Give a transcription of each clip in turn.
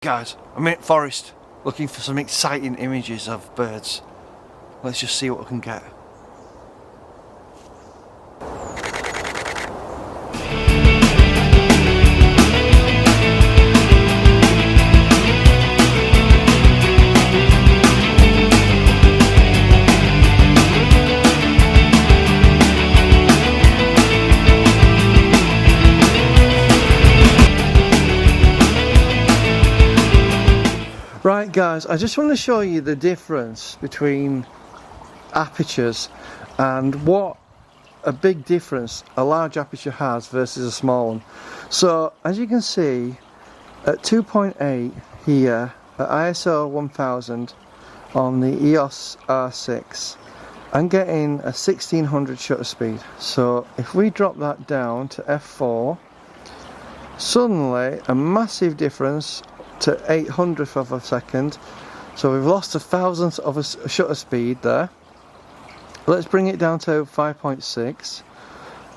Guys, I'm in forest looking for some exciting images of birds. Let's just see what we can get. Right guys, I just want to show you the difference between apertures and what a big difference a large aperture has versus a small one. So as you can see, at 2.8 here at ISO 1000 on the EOS R6, I'm getting a 1600 shutter speed. So if we drop that down to f4, suddenly a massive difference to 800th of a second. So we've lost a thousandth of a shutter speed there. Let's bring it down to 5.6.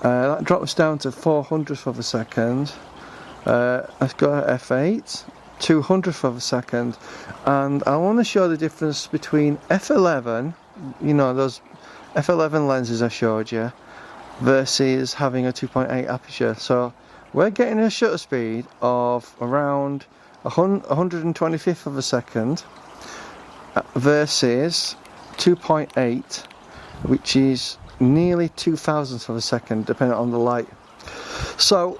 That drops down to 400th of a second. Let's go to f8, 200th of a second. And I want to show the difference between f11, you know, those f11 lenses I showed you, versus having a 2.8 aperture. So we're getting a shutter speed of around 125th of a second versus 2.8, which is nearly 2000th of a second depending on the light. So,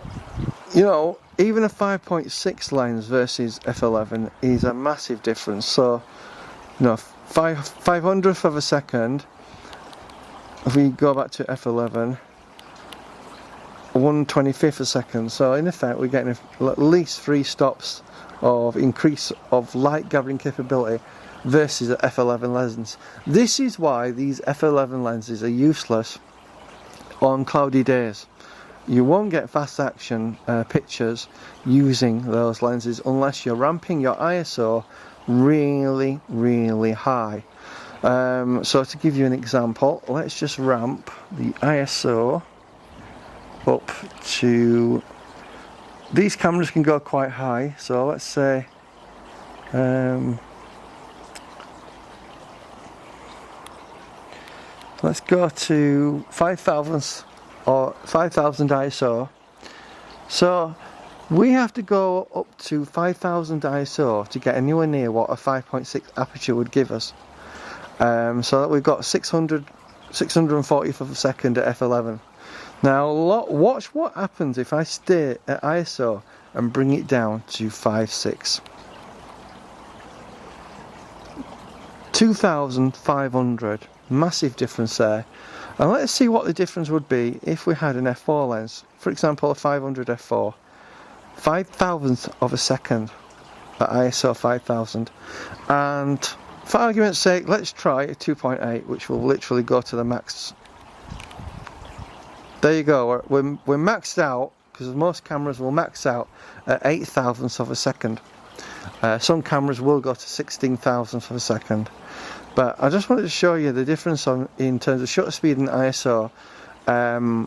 you know, even a 5.6 lens versus f11 is a massive difference. So, you know, 500th of a second, if we go back to f11, 125th a second. So in effect we're getting at least 3 stops of increase of light gathering capability versus the f11 lens. This is why these f11 lenses are useless on cloudy days. You won't get fast action pictures using those lenses unless you're ramping your ISO really high. So to give you an example, let's just ramp the ISO up to, these cameras can go quite high, so let's say let's go to 5000 or 5000 ISO. So we have to go up to 5000 ISO to get anywhere near what a 5.6 aperture would give us. So that we've got 640th of a second at f11. Now watch what happens if I stay at ISO and bring it down to 5.6. 2500, massive difference there. And let's see what the difference would be if we had an f4 lens, for example a 500 f4, 5000th of a second at ISO 5000. And for argument's sake, let's try a 2.8, which will literally go to the max. There you go, we're maxed out, because most cameras will max out at 8,000ths of a second. Some cameras will go to 16,000ths of a second. But I just wanted to show you the difference in terms of shutter speed and ISO,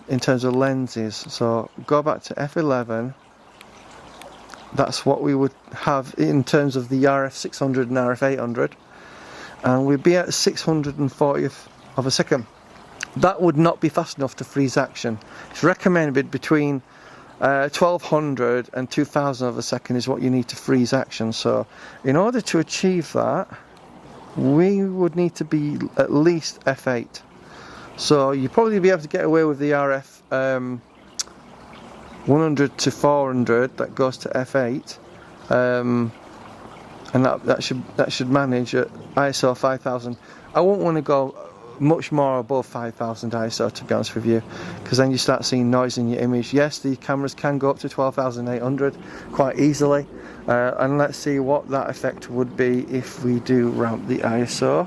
in terms of lenses. So go back to f11, that's what we would have in terms of the RF600 and RF800, and we'd be at 640th of a second. That would not be fast enough to freeze action. It's recommended between 1200 and 2000 of a second is what you need to freeze action. So in order to achieve that, we would need to be at least f8. So you'd probably be able to get away with the RF 100 to 400 that goes to f8, and that should manage at ISO 5000. I won't want to go much more above 5000 ISO, to be honest with you, because then you start seeing noise in your image. Yes, the cameras can go up to 12,800 quite easily, and let's see what that effect would be if we do ramp the ISO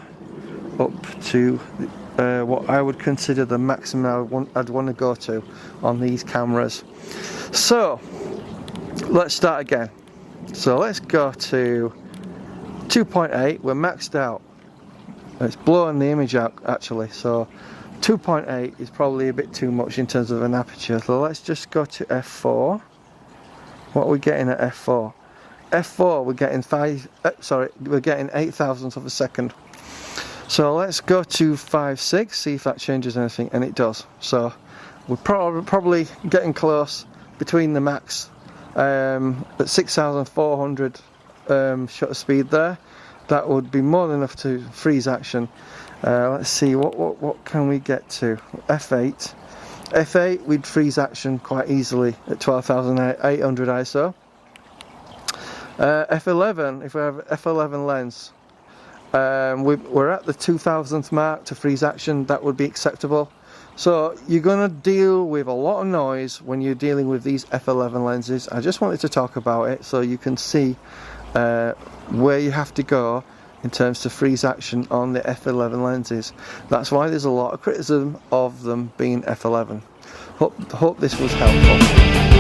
up to what I would consider the maximum I'd want to go to on these cameras. So let's start again. So let's go to 2.8, we're maxed out. It's blowing the image out actually, so 2.8 is probably a bit too much in terms of an aperture. So let's just go to f4. What are we getting at f4? f4 we're getting we're getting 8,000ths of a second. So let's go to 5.6, see if that changes anything, and it does. So we're probably getting close between the max at 6,400 shutter speed there. That would be more than enough to freeze action. Let's see, what can we get to? F8 we'd freeze action quite easily at 12,800 ISO. F11, if we have F11 lens, we're at the 2,000th mark to freeze action. That would be acceptable. So you're going to deal with a lot of noise when you're dealing with these F11 lenses. I just wanted to talk about it so you can see where you have to go in terms to freeze action on the F11 lenses. That's why there's a lot of criticism of them being F11. Hope this was helpful.